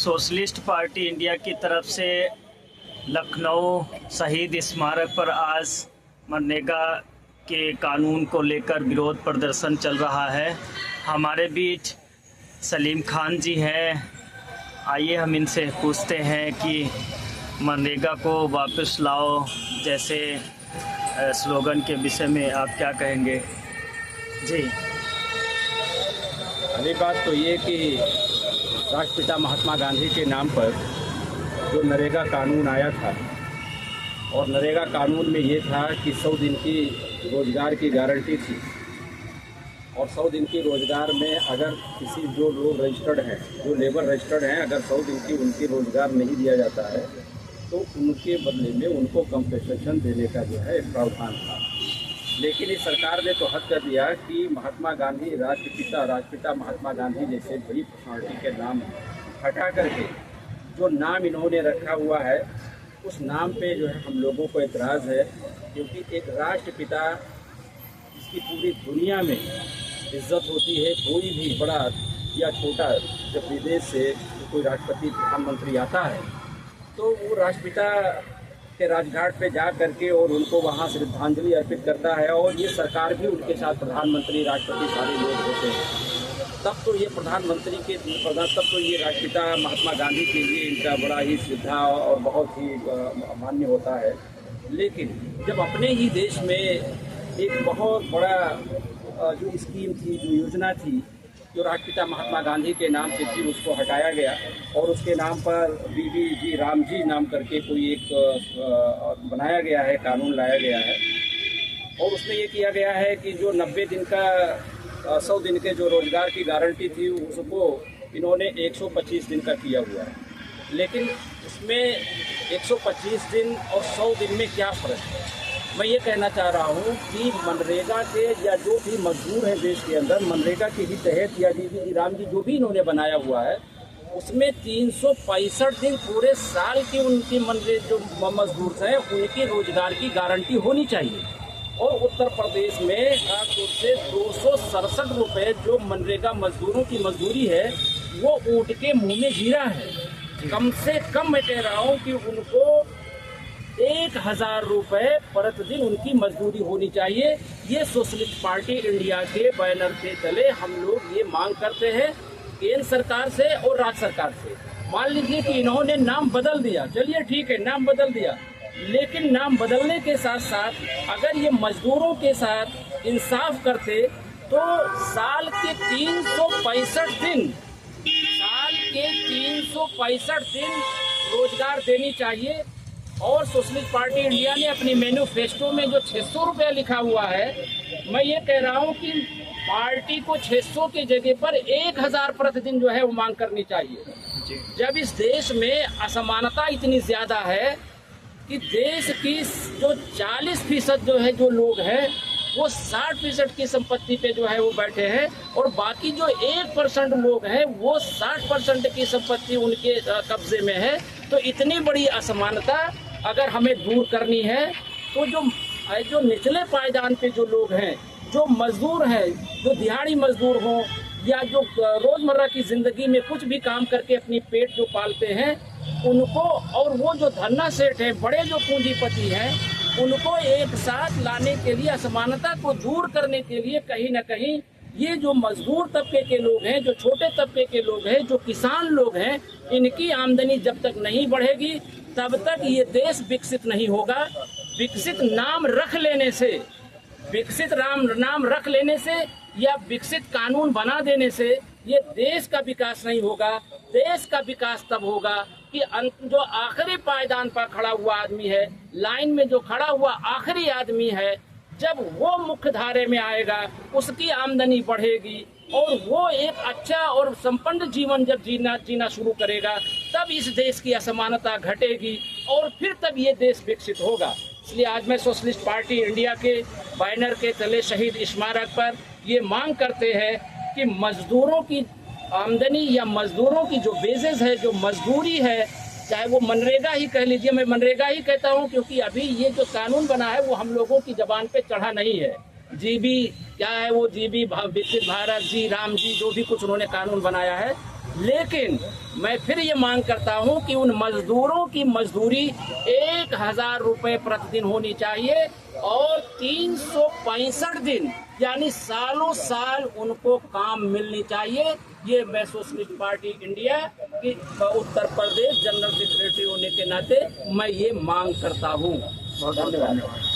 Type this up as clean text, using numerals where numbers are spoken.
Socialist party India की तरफ से लखनऊ शहीद स्मारक पर आज मनरेगा के कानून को लेकर विरोध प्रदर्शन चल रहा है। हमारे बीच सलीम खान जी हैं। आइए हम इनसे पूछते हैं कि मनरेगा को वापस लाओ जैसे स्लोगन के विषय में आप क्या कहेंगे जी। पहली बात तो ये कि राष्ट्रपिता महात्मा गांधी के नाम पर जो नरेगा कानून आया था और नरेगा कानून में ये था कि 100 दिन की रोज़गार की गारंटी थी और 100 दिन की रोज़गार में अगर किसी जो लोग रजिस्टर्ड हैं, जो लेबर रजिस्टर्ड हैं, अगर 100 दिन की उनकी रोज़गार नहीं दिया जाता है तो उनके बदले में उनको कंपनसेशन देने का जो है एक प्रावधान था। लेकिन इस सरकार ने तो हद कर दिया कि महात्मा गांधी राष्ट्रपिता महात्मा गांधी जैसे बड़ी पर्सनालिटी के नाम हटा करके जो नाम इन्होंने रखा हुआ है उस नाम पे जो है हम लोगों को एतराज़ है, क्योंकि एक राष्ट्रपिता इसकी पूरी दुनिया में इज्जत होती है। कोई भी बड़ा या छोटा जब विदेश से कोई राष्ट्रपति प्रधानमंत्री आता है तो वो राष्ट्रपिता के राजघाट पे जा करके और उनको वहाँ श्रद्धांजलि अर्पित करता है और ये सरकार भी उनके साथ प्रधानमंत्री राष्ट्रपति सारे लोग होते हैं। तब तो ये प्रधानमंत्री के तब तो ये राष्ट्रपिता महात्मा गांधी के लिए इनका बड़ा ही श्रद्धा और बहुत ही मान्य होता है। लेकिन जब अपने ही देश में एक बहुत बड़ा जो स्कीम थी, जो योजना थी, जो राष्ट्रपिता महात्मा गांधी के नाम से थी, उसको हटाया गया और उसके नाम पर बीबी जी राम जी नाम करके कोई एक बनाया गया है, कानून लाया गया है और उसमें ये किया गया है कि जो 90 दिन का 100 दिन के जो रोज़गार की गारंटी थी उसको इन्होंने 125 दिन का किया हुआ है। लेकिन उसमें 125 दिन और 100 दिन में क्या फ़र्क है? मैं ये कहना चाह रहा हूँ कि मनरेगा के या जो भी मजदूर हैं देश के अंदर, मनरेगा के ही तहत या जी राम जी जो भी इन्होंने बनाया हुआ है उसमें 365 दिन पूरे साल की उनकी जो मजदूर हैं उनकी रोजगार की गारंटी होनी चाहिए। और उत्तर प्रदेश में खासतौर से 267 रुपये जो मनरेगा मजदूरों की मजदूरी है वो ऊँट के मुँह में जीरा है। कम से कम मैं कह रहा हूँ कि उनको 1000 रुपये प्रतिदिन उनकी मजदूरी होनी चाहिए। ये सोशलिस्ट पार्टी इंडिया के बैनर के तले हम लोग ये मांग करते हैं केंद्र सरकार से और राज्य सरकार से। मान लीजिए कि इन्होंने नाम बदल दिया, चलिए ठीक है, नाम बदल दिया, लेकिन नाम बदलने के साथ साथ अगर ये मजदूरों के साथ इंसाफ करते तो साल के 365 दिन रोजगार देनी चाहिए। और सोशलिस्ट पार्टी इंडिया ने अपनी मैनिफेस्टो में जो 600 रुपये लिखा हुआ है, मैं ये कह रहा हूँ कि पार्टी को 600 की जगह पर 1000 प्रतिदिन जो है वो मांग करनी चाहिए। जब इस देश में असमानता इतनी ज़्यादा है कि देश की जो 40% जो है जो लोग हैं वो 60% की संपत्ति पे जो है वो बैठे हैं और बाकी जो 1% लोग हैं वो 60% की संपत्ति उनके कब्जे में है। तो इतनी बड़ी असमानता अगर हमें दूर करनी है तो जो निचले पायदान पे जो लोग हैं, जो मजदूर हैं, जो दिहाड़ी मजदूर हों या जो रोज़मर्रा की ज़िंदगी में कुछ भी काम करके अपनी पेट जो पालते हैं उनको, और वो जो धन्ना सेठ हैं, बड़े जो पूंजीपति हैं, उनको एक साथ लाने के लिए, असमानता को दूर करने के लिए कहीं ना कहीं ये जो मजदूर तबके के लोग हैं, जो छोटे तबके के लोग हैं, जो किसान लोग हैं, इनकी आमदनी जब तक नहीं बढ़ेगी तब तक ये देश विकसित नहीं होगा। विकसित नाम रख लेने से या विकसित कानून बना देने से ये देश का विकास नहीं होगा। देश का विकास तब होगा कि जो आखिरी पायदान पर खड़ा हुआ आदमी है, लाइन में जो खड़ा हुआ आखिरी आदमी है, जब वो मुख्य धारे में आएगा, उसकी आमदनी बढ़ेगी और वो एक अच्छा और संपन्न जीवन जब जीना शुरू करेगा तब इस देश की असमानता घटेगी और फिर तब ये देश विकसित होगा। इसलिए आज मैं सोशलिस्ट पार्टी इंडिया के बैनर के तले शहीद स्मारक पर ये मांग करते हैं कि मजदूरों की आमदनी या मजदूरों की जो वेजेस है, जो मजदूरी है, चाहे वो मनरेगा ही कह लीजिए, मैं मनरेगा ही कहता हूँ क्योंकि अभी ये जो कानून बना है वो हम लोगों की जबान पे चढ़ा नहीं है। जीबी क्या है वो, जीबी विकसित भारत, जी राम जी, जो भी कुछ उन्होंने कानून बनाया है लेकिन मैं फिर ये मांग करता हूं कि उन मजदूरों की मजदूरी 1000 रुपये प्रतिदिन होनी चाहिए और 365 दिन यानी सालों साल उनको काम मिलनी चाहिए। ये मैं सोशलिस्ट पार्टी इंडिया की उत्तर प्रदेश जनरल सेक्रेटरी होने के नाते मैं ये मांग करता हूँ। बहुत धन्यवाद।